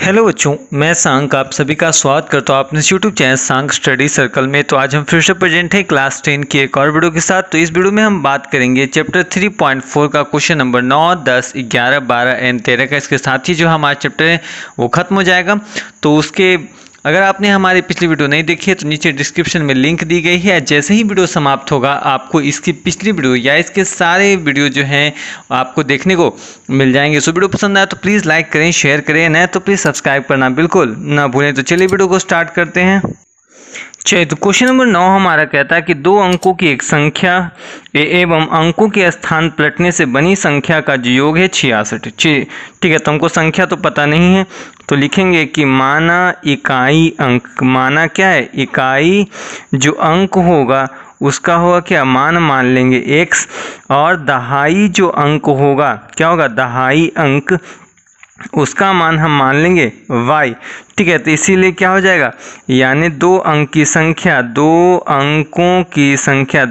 Hello बच्चों, मैं सांक आप सभी का स्वागत करता हूँ अपने यूट्यूब चैनल सांक स्टडी सर्कल में। तो आज हम फिर से प्रेजेंट हैं क्लास 10 की एक और वीडियो के साथ। तो इस वीडियो में हम बात करेंगे चैप्टर 3.4 का क्वेश्चन नंबर 9, 10, 11, 12 एंड 13 का। इसके साथ ही जो हमारा चैप्टर है वो खत्म हो जाएगा। तो उसके अगर आपने हमारी पिछली वीडियो नहीं देखी है तो नीचे डिस्क्रिप्शन में लिंक दी गई है। जैसे ही वीडियो समाप्त होगा आपको इसकी पिछली वीडियो या इसके सारे वीडियो जो हैं आपको देखने को मिल जाएंगे। सो वीडियो पसंद आए तो प्लीज़ लाइक करें, शेयर करें, न तो प्लीज़ सब्सक्राइब करना बिल्कुल ना भूलें। तो चलिए वीडियो को स्टार्ट करते हैं। चलिए, तो क्वेश्चन नंबर 9 हमारा कहता है कि दो अंकों की एक संख्या एवं अंकों के स्थान पलटने से बनी संख्या का जो योग है 66। ठीक है, तो हमको संख्या तो पता नहीं है तो लिखेंगे कि माना इकाई अंक, माना क्या है, इकाई जो अंक होगा उसका होगा क्या, मान लेंगे x, और दहाई जो अंक होगा क्या होगा, दहाई अंक, उसका मान हम मान लेंगे y। ठीक है, तो इसीलिए क्या हो जाएगा, यानी दो अंकों की संख्या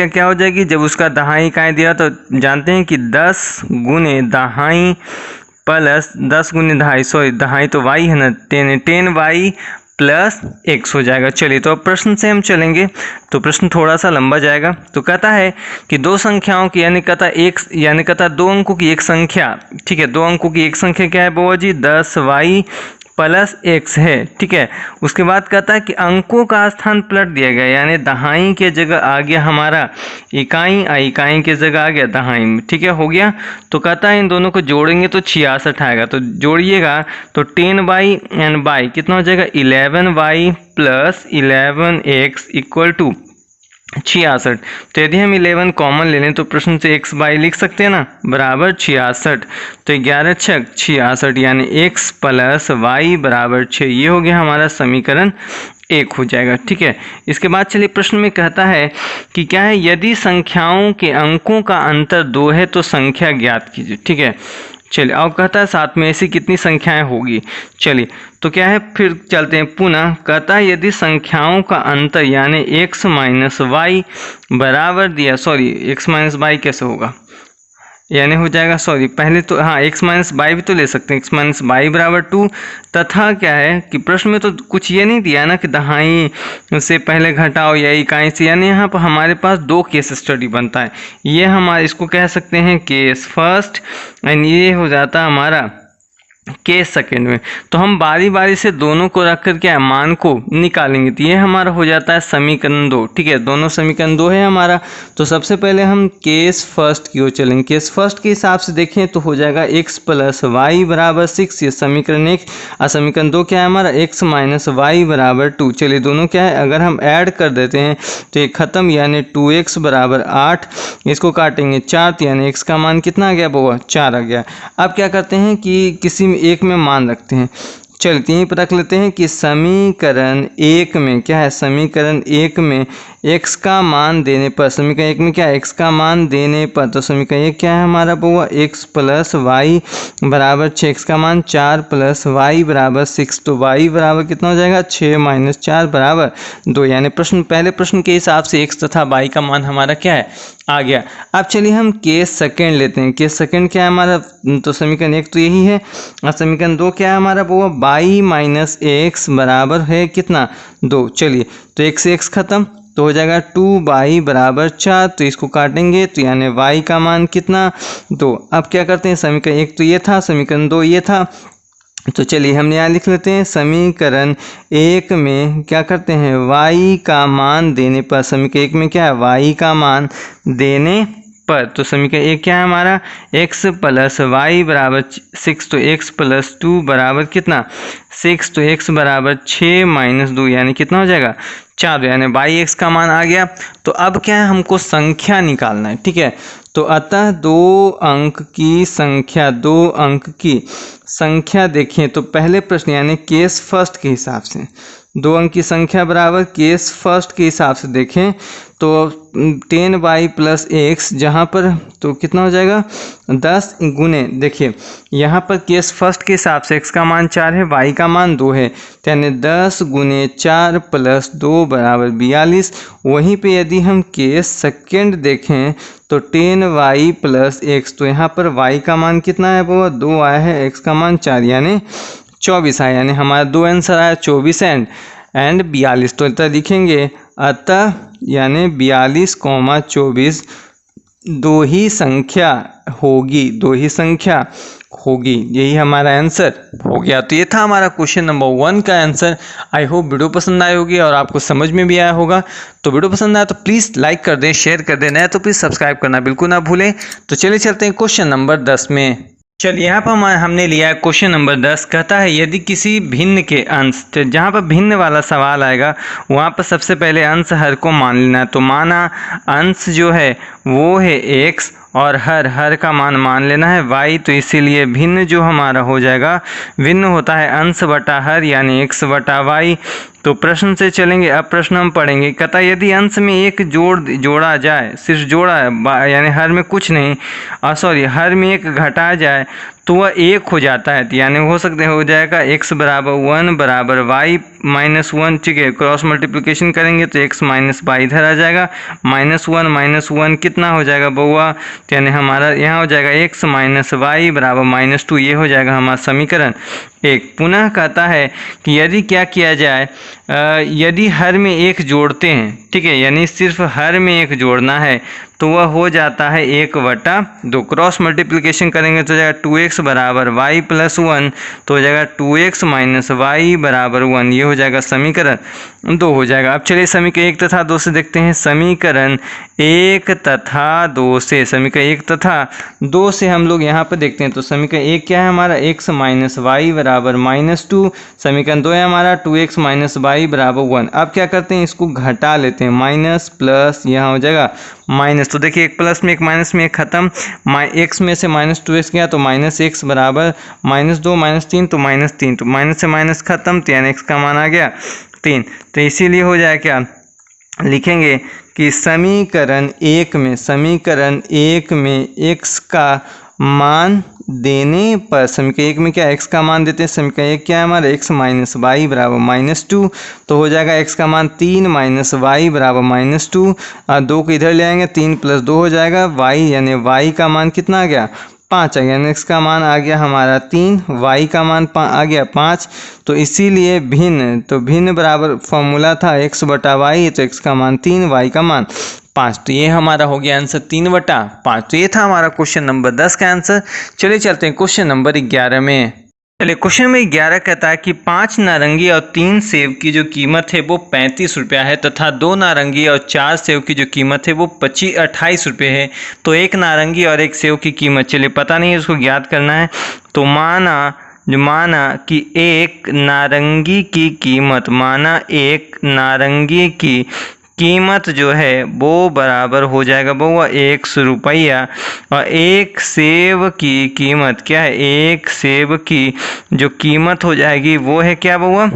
क्या हो जाएगी। जब उसका दहाई इकाई दिया तो जानते हैं कि 10 गुने दहाई प्लस 10 गुने दहाई, दहाई तो y है ना, 10y प्लस x हो जाएगा। चलिए, तो अब प्रश्न से हम चलेंगे तो प्रश्न थोड़ा सा लंबा जाएगा। तो कहता है कि दो संख्याओं की कहता दो अंकों की एक संख्या, ठीक है, दो अंकों की एक संख्या क्या है बुआ जी, 10y प्लस x है। ठीक है, उसके बाद कहता है कि अंकों का स्थान पलट दिया गया, यानी दहाई के जगह आ गया हमारा इकाई, इकाई के जगह आ गया दहाई। ठीक है, हो गया। तो कहता है इन दोनों को जोड़ेंगे तो 66 आएगा। तो जोड़िएगा तो 10y एंड y कितना हो जाएगा, 11y plus 11x equal to 66। तो यदि हम 11 कॉमन ले लें तो प्रश्न से x बाई लिख सकते हैं ना, बराबर 66। तो 11 छक 66, यानी x प्लस y बराबर 6। ये हो गया हमारा समीकरण 1 हो जाएगा। ठीक है, इसके बाद चलिए प्रश्न में कहता है कि क्या है, यदि संख्याओं के अंकों का अंतर 2 है तो संख्या ज्ञात कीजिए। ठीक है, चलिए, अब कहता है साथ में ऐसी कितनी संख्याएं होगी। चलिए, तो क्या है, फिर चलते हैं पुनः। कहता है यदि संख्याओं का अंतर यानी x माइनस वाई बराबर दिया, x माइनस वाई कैसे होगा, यानी हो जाएगा, पहले तो हाँ x माइनस वाई भी तो ले सकते हैं, x माइनस वाई बराबर 2, तथा क्या है कि प्रश्न में तो कुछ ये नहीं दिया ना कि दहाई से पहले घटाओ या इकाई से, यानी यहाँ पर हमारे पास दो केस स्टडी बनता है। ये हमारे इसको कह सकते हैं केस फर्स्ट एंड ये हो जाता हमारा केस सेकेंड में। तो हम बारी बारी से दोनों को रख कर के मान को निकालेंगे। तो ये हमारा हो जाता है समीकरण 2। ठीक है, दोनों समीकरण 2 है हमारा। तो सबसे पहले हम केस फर्स्ट की ओर चलेंगे। केस फर्स्ट के हिसाब से देखें तो हो जाएगा x प्लस वाई बराबर 6, ये समीकरण 1। और समीकरण 2 क्या है हमारा, x माइनस वाई बराबर 2। चलिए, दोनों क्या है, अगर हम ऐड कर देते हैं तो ये खत्म, यानी 2x बराबर 8, इसको काटेंगे 4, यानी x का मान कितना आ गया बुआ, 4 आ गया। अब क्या करते हैं कि किसी एक में मान रखते हैं। चलिए, यहीं पर रख लेते हैं कि समीकरण 1 में क्या है, समीकरण 1 में x का मान देने पर, समीकरण 1 में क्या है, x का मान देने पर, तो समीकरण 1 क्या है हमारा बुआ, x प्लस वाई बराबर 6, x का मान 4 प्लस वाई बराबर 6। तो y बराबर कितना हो जाएगा, 6 माइनस 4 बराबर 2, यानी पहले प्रश्न के हिसाब से x तथा y का मान हमारा क्या है, आ गया। अब चलिए हम केस सेकेंड लेते हैं। केस सेकेंड क्या है हमारा, तो समीकरण 1 तो यही है, और समीकरण 2 क्या है हमारा वो, y माइनस एक्स बराबर है कितना, 2। चलिए, तो x से x खत्म तो हो जाएगा 2y बराबर 4, तो इसको काटेंगे तो यानी y का मान कितना, 2। अब क्या करते हैं, समीकरण 1 तो ये था, समीकरण 2 ये था, तो चलिए हम यहाँ लिख लेते हैं समीकरण 1 में क्या करते हैं, y का मान देने पर, समीकरण 1 में क्या है, y का मान देने पर, तो समीकरण 1 क्या है हमारा, x प्लस वाई बराबर 6, तो x प्लस 2 बराबर कितना, 6, तो x बराबर 6 माइनस 2, यानी कितना हो जाएगा, 4, यानी बाई x का मान आ गया। तो अब क्या है, हमको संख्या निकालना है। ठीक है, तो अतः दो अंक की संख्या देखें तो पहले प्रश्न यानी केस फर्स्ट के हिसाब से, दो अंक की संख्या बराबर केस फर्स्ट के हिसाब से देखें तो 10y प्लस एक्स, जहाँ पर तो कितना हो जाएगा 10 गुने, देखिए यहाँ पर केस फर्स्ट के हिसाब से x का मान 4 है, y का मान 2 है, तो यानी 10 गुने 4 प्लस 2 बराबर 42। वहीं पे यदि हम केस सेकेंड देखें तो 10y प्लस एक्स, तो यहाँ पर y का मान कितना है वो 2 आया है, x का मान 4 यानी 24 आया, यानी हमारा दो आंसर आया 24 एंड 42। तो इतना लिखेंगे अतः यानी 42,24 दो ही संख्या होगी, दो ही संख्या होगी, यही हमारा आंसर हो गया। तो ये था हमारा क्वेश्चन नंबर 1 का आंसर। आई होप वीडियो पसंद आई होगी और आपको समझ में भी आया होगा। तो वीडियो पसंद आया तो प्लीज़ लाइक कर दें, शेयर कर दें, नया तो प्लीज़ सब्सक्राइब करना बिल्कुल ना भूलें। तो चलिए चलते हैं क्वेश्चन नंबर 10 में। चलिए यहाँ पर हमने लिया है क्वेश्चन नंबर 10। कहता है यदि किसी भिन्न के अंश, तो जहाँ पर भिन्न वाला सवाल आएगा वहाँ पर सबसे पहले अंश हर को मान लेना है। तो माना अंश जो है वो है x और हर का मान लेना है y, तो इसीलिए भिन्न जो हमारा हो जाएगा, भिन्न होता है अंश बटा हर यानी x बटा y। तो प्रश्न से चलेंगे, अब प्रश्न हम पढ़ेंगे। कहता है यदि अंश में एक जोड़ा जाए, सिर्फ जोड़ा है यानी हर में कुछ नहीं, हर में एक घटा जाए तो वह 1 हो जाता है, यानी हो जाएगा x बराबर 1 बराबर y माइनस 1। ठीक है, क्रॉस मल्टीप्लिकेशन करेंगे तो x माइनस y इधर आ जाएगा, माइनस 1 कितना हो जाएगा बउआ, तो यानी हमारा यहाँ हो जाएगा x माइनस वाई बराबर -2। ये हो जाएगा हमारा समीकरण 1। पुनः कहता है कि यदि क्या किया जाए, यदि हर में एक जोड़ते हैं, ठीक है, यानी सिर्फ हर में एक जोड़ना है तो वह हो जाता है 1/2। क्रॉस मल्टीप्लिकेशन करेंगे तो हो जाएगा 2x बराबर y प्लस 1, तो हो जाएगा 2x माइनस वाई बराबर 1। ये हो जाएगा समीकरण 2 हो जाएगा। अब चलिए समीकरण 1 तथा 2 से देखते हैं। समीकरण 1 तथा 2 से, समीकरण 1 तथा 2 से हम लोग यहाँ पर देखते हैं। तो समीकरण 1 क्या है हमारा, x माइनस वाई बराबर -2। समीकरण 2 है हमारा 2x माइनस वाई बराबर 1। अब क्या करते हैं, इसको घटा लेते हैं, माइनस प्लस यहाँ हो जाएगा माइनस। तो देखिए एक प्लस में एक माइनस में एक खत्म, x में से -2x गया तो -x बराबर -2 -3 तो -3, तो माइनस से माइनस खत्म, तो यानी x का मान आ गया 3। तो इसीलिए हो जाए क्या, लिखेंगे कि समीकरण 1 में x का मान देने पर, समीकरण 1 में क्या x का मान देते हैं, समीकरण 1 क्या है हमारा x माइनस वाई बराबर -2, तो हो जाएगा x का मान 3 माइनस वाई बराबर -2। 2 को इधर ले आएंगे, 3 प्लस 2 हो जाएगा y, यानी y का मान कितना आ गया 5 आ गया, यानी x का मान आ गया हमारा 3, y का मान आ गया 5। तो इसीलिए भिन्न, तो भिन्न बराबर फॉर्मूला था x बटा वाई, तो x का मान 3, y का मान 5। तो ये हमारा हो गया आंसर 3/5। तो ये था हमारा क्वेश्चन नंबर 10 का आंसर। चलिए चलते हैं क्वेश्चन नंबर 11 में। चलिए क्वेश्चन नंबर 11 कहता है कि 5 नारंगी और 3 सेब की जो कीमत है वो 35 रुपया है, तथा 2 नारंगी और 4 सेब की जो कीमत है वो 28 रुपये है। तो एक नारंगी और एक सेब की कीमत, चलिए पता नहीं है, उसको ज्ञात करना है। तो माना कि एक नारंगी की कीमत, एक नारंगी की कीमत जो है वो बराबर हो जाएगा वो 100 रुपया, और एक सेब की कीमत क्या है, एक सेब की जो कीमत हो जाएगी वो है क्या बउआ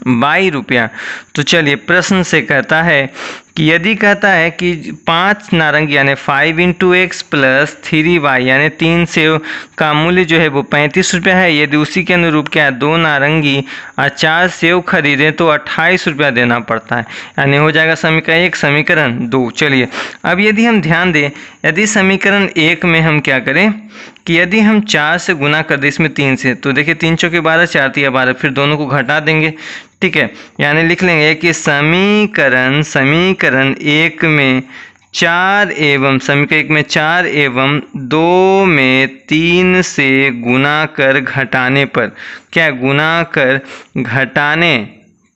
22 रुपया। तो चलिए प्रश्न से कहता है कि यदि कहता है कि 5 नारंगी यानी 5 × x प्लस 3y यानी 3 सेब का मूल्य जो है वो 35 रुपया है, यदि उसी के अनुरूप क्या है 2 नारंगी और 4 सेब खरीदें तो 28 रुपया देना पड़ता है, यानी हो जाएगा समीकरण 1 समीकरण 2। चलिए अब यदि हम ध्यान दें, यदि समीकरण 1 में हम क्या करें कि यदि हम 4 से गुना कर दें इसमें 3 से, तो देखिए 3 चौके 12, 4 तिया 12, फिर दोनों को घटा देंगे, ठीक है, यानी लिख लेंगे कि समीकरण 1 में 4 एवं 2 में 3 से गुना कर घटाने पर, क्या गुना कर घटाने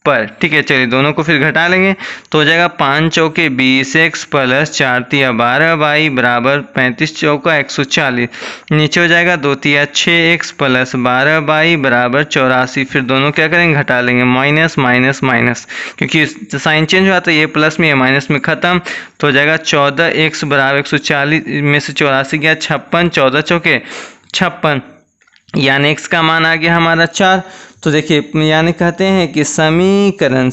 पर, ठीक है, चलिए दोनों को फिर घटा लेंगे तो हो जाएगा 5 चौके 20x प्लस 4 तिया 12y बराबर 35 चौका 140, नीचे हो जाएगा 2 तिया 6x प्लस 12y बराबर 84, फिर दोनों क्या करेंगे घटा लेंगे, माइनस माइनस माइनस, क्योंकि साइन चेंज हुआ तो ये प्लस में ये माइनस में खत्म, तो हो जाएगा 14x बराबर 140 में से 84 गया 56, 14 चौके 56, यानी x का मान आ गया हमारा 4। तो देखिए यानी कहते हैं कि समीकरण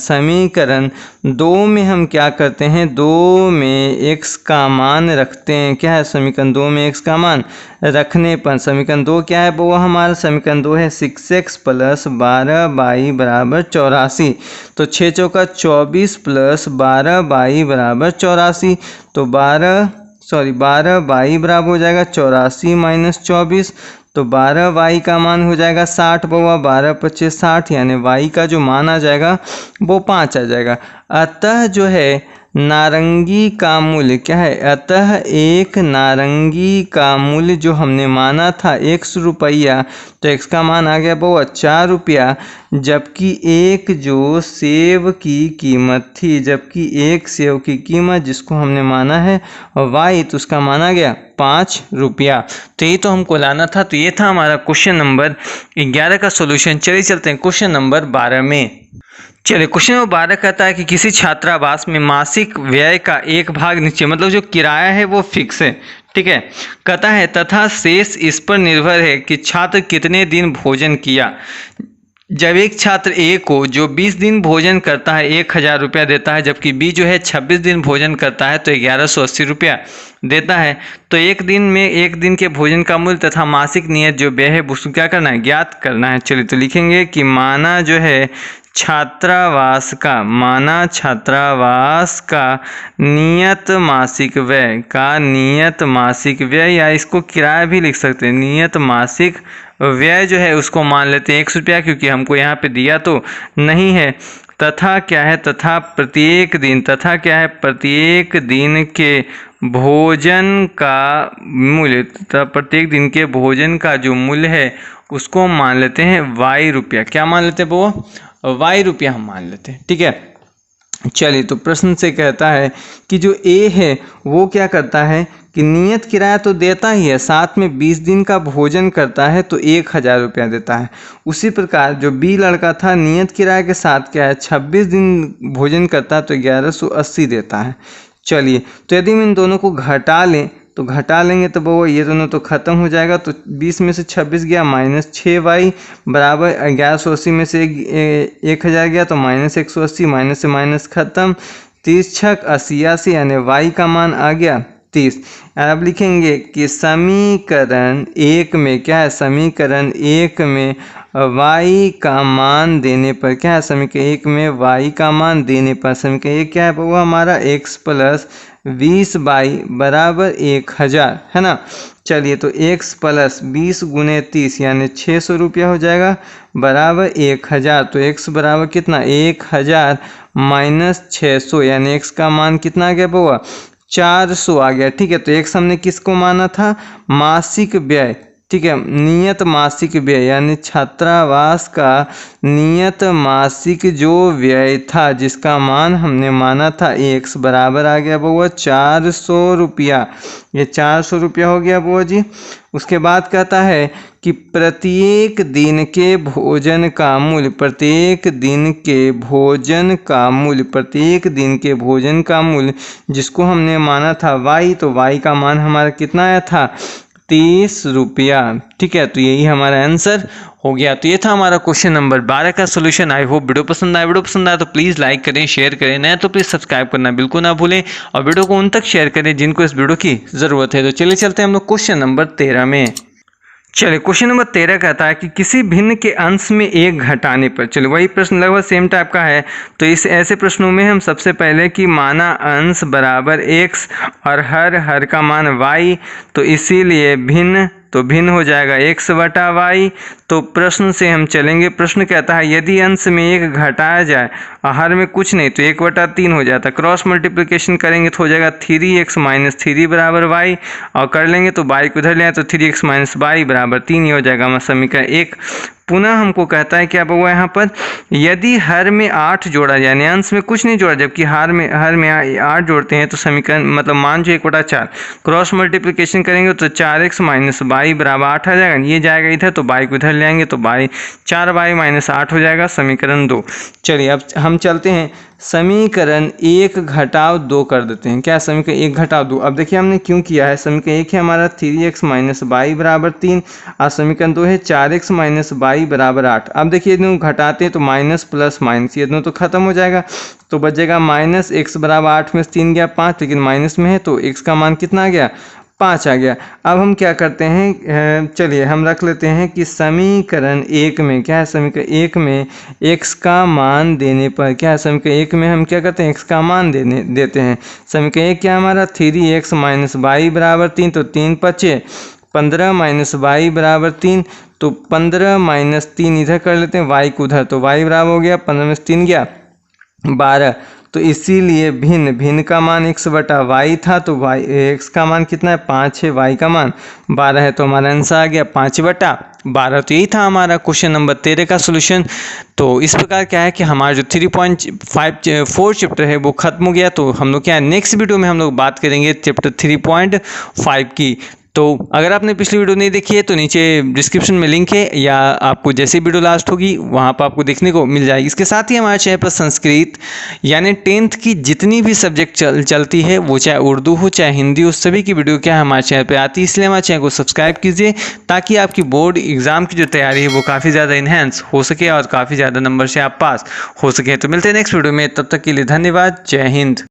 2 में हम क्या करते हैं, 2 में x का मान रखते हैं। क्या है समीकरण 2 में x का मान रखने पर समीकरण 2 क्या है वो हमारा समीकरण 2 है 6x + 12y = 84। तो 6 चौका 24 + 12y = 84। तो 12y बराबर हो जाएगा 84 - 24। तो 12y का मान हो जाएगा 60 बउआ, 12 × 25 = 60, यानी y का जो मान आ जाएगा वो 5 आ जाएगा। अतः जो है नारंगी का मूल्य क्या है, अतः एक नारंगी का मूल्य जो हमने माना था 1 रुपया, तो x का मान आ गया बउआ 4 रुपया। जबकि एक जो सेब की कीमत थी, जबकि एक सेब की कीमत जिसको हमने माना है y, तो उसका मान आ गया 5 रुपया। तो ये तो हमको लाना था। तो ये था हमारा क्वेश्चन नंबर 11 का सॉल्यूशन। चलिए चलते हैं क्वेश्चन नंबर 12 में। चलिए क्वेश्चन नंबर 12 कहता है कि किसी छात्रावास में मासिक व्यय का एक भाग नीचे, मतलब जो किराया है वो फिक्स है, ठीक है, कहता है तथा शेष इस पर निर्भर है कि छात्र कितने दिन भोजन किया। जब एक छात्र ए को जो 20 दिन भोजन करता है 1000 रुपया देता है, जबकि बी जो है 26 दिन भोजन करता है तो 1180 रुपया देता है। तो एक दिन में एक दिन के भोजन का मूल्य तथा मासिक नियत जो व्यय है उसको क्या करना है, ज्ञात करना है। चलिए तो लिखेंगे कि माना जो है छात्रावास का नियत मासिक व्यय या इसको किराया भी लिख सकते हैं। नियत मासिक व्यय जो है उसको मान लेते हैं 1 रुपया, क्योंकि हमको यहाँ पे दिया तो नहीं है। तथा क्या है, तथा प्रत्येक दिन के भोजन का मूल्य, तथा प्रत्येक दिन के भोजन का जो मूल्य है उसको मान लेते हैं y रुपया। क्या मान लेते हैं वो, y रुपया हम मान लेते हैं, ठीक है। चलिए तो प्रश्न से कहता है कि जो a है वो क्या करता है कि नियत किराया तो देता ही है, साथ में 20 दिन का भोजन करता है तो 1000 रुपया देता है। उसी प्रकार जो बी लड़का था नियत किराया के साथ क्या है 26 दिन भोजन करता है तो 1180 देता है। चलिए तो यदि हम इन दोनों को घटा लें तो घटा लेंगे तो वो ये दोनों तो ख़त्म हो जाएगा। तो 20 में से 26 गया -6y बराबर 1180 में से 1000 गया तो -180, माइनस से माइनस खत्म, 30 छक 88, यानी y का मान आ गया 30। अब लिखेंगे कि समीकरण 1 में क्या है, समीकरण 1 में y का मान देने पर क्या है, समीकरण 1 में y का मान देने पर समीकरण 1 क्या है वो हमारा x + 20y बराबर 1000 है ना। चलिए तो x + 20 × 30 यानी 600 रुपया हो जाएगा बराबर 1000। तो x बराबर कितना 1000 - 600 यानी x का मान कितना आ गया बउआ 400 आ गया, ठीक है। तो x हमने किसको माना था, मासिक व्यय, ठीक है, नियत मासिक व्यय यानी छात्रावास का नियत मासिक जो व्यय था जिसका मान हमने माना था x बराबर आ गया बउआ 400 रुपया। ये 400 रुपया हो गया बउआ जी। उसके बाद कहता है कि प्रत्येक दिन के भोजन का मूल्य, प्रत्येक दिन के भोजन का मूल्य जिसको हमने माना था y, तो y का मान हमारा कितना आया था 30 रुपया, ठीक है। तो यही हमारा आंसर हो गया। तो ये था हमारा क्वेश्चन नंबर 12 का सॉल्यूशन। आई होप वीडियो पसंद आया तो प्लीज़ लाइक करें, शेयर करें, नया तो प्लीज़ सब्सक्राइब करना बिल्कुल ना भूलें और वीडियो को उन तक शेयर करें जिनको इस वीडियो की ज़रूरत है। तो चलिए चलते हैं हम लोग क्वेश्चन नंबर 13 में। चलिए क्वेश्चन नंबर 13 कहता है कि किसी भिन्न के अंश में 1 घटाने पर, चलिए वही प्रश्न लगभग सेम टाइप का है। तो इस ऐसे प्रश्नों में हम सबसे पहले कि माना अंश बराबर x और हर का मान y, तो इसीलिए भिन्न, तो भिन्न हो जाएगा x बटा y। तो प्रश्न से हम चलेंगे। प्रश्न कहता है यदि अंश में 1 घटाया जाए और हर में कुछ नहीं तो 1/3 हो जाता है। क्रॉस मल्टीप्लिकेशन करेंगे तो हो जाएगा 3x - 3 बराबर y, और कर लेंगे तो y को उधर ले आए तो 3x - y बराबर 3 ही हो जाएगा हमारा समीकरण 1। पुनः हमको कहता है क्या बउआ यहाँ पर, यदि हर में 8 जोड़ा जाए, यानी अंश में कुछ नहीं जोड़ा जबकि हर में 8 जोड़ते हैं तो समीकरण मतलब मान जो 1/4, क्रॉस मल्टीप्लिकेशन करेंगे तो 4x - y बराबर 8 आ जाएगा। ये जाएगा इधर तो y को इधर ले आएंगे तो 4y - 8 हो जाएगा समीकरण 2। चलिए अब हम चलते हैं समीकरण 1 घटाव 2 कर देते हैं। क्या समीकरण 1 घटाव 2, अब देखिए हमने क्यों किया है। समीकरण 1 है हमारा 3x - y बराबर 3 और समीकरण 2 है 4x - y वाई बराबर 8। अब देखिए ये दोनों घटाते हैं तो माइनस प्लस माइनस ये दोनों तो खत्म हो जाएगा, तो बचेगा माइनस एक्स बराबर 8 में से 3 गया 5, लेकिन माइनस में है तो एक्स का मान कितना आ गया 5 आ गया। अब हम क्या करते हैं, चलिए हम रख लेते हैं कि समीकरण 1 में क्या है, समीकरण 1 में x का मान देने पर क्या है, समीकरण 1 में हम क्या करते हैं x का मान देते हैं। समीकरण 1 क्या हमारा 3x माइनस वाई बराबर 3, तो 3 पचे 15 माइनस वाई बराबर 3, तो 15 माइनस 3 इधर कर लेते हैं, y को उधर, तो y बराबर हो गया 15 में से 3 गया 12। तो इसीलिए भिन्न का मान x बटा वाई था, तो y x का मान कितना है 5 है, y का मान 12 है, तो हमारा आंसर आ गया 5 बटा 12। तो यही था हमारा क्वेश्चन नंबर 13 का सोल्यूशन। तो इस प्रकार क्या है कि हमारा जो 3.4 चैप्टर है वो खत्म हो गया। तो हम लोग क्या है नेक्स्ट वीडियो में हम लोग बात करेंगे चैप्टर 3.5 की। तो अगर आपने पिछली वीडियो नहीं देखी है तो नीचे डिस्क्रिप्शन में लिंक है, या आपको जैसे वीडियो लास्ट होगी वहाँ पर आपको देखने को मिल जाएगी। इसके साथ ही हमारे चैनल पर संस्कृत यानी 10th की जितनी भी सब्जेक्ट चलती है, वो चाहे उर्दू हो चाहे हिंदी हो, सभी की वीडियो क्या है हमारे चैनल पर आती है। इसलिए हमारे चैनल को सब्सक्राइब कीजिए ताकि आपकी बोर्ड एग्जाम की जो तैयारी है वो काफ़ी ज़्यादा इन्हेंस हो सके और काफ़ी ज़्यादा नंबर से आप पास हो सके। तो मिलते हैं नेक्स्ट वीडियो में, तब तक के लिए धन्यवाद। जय हिंद।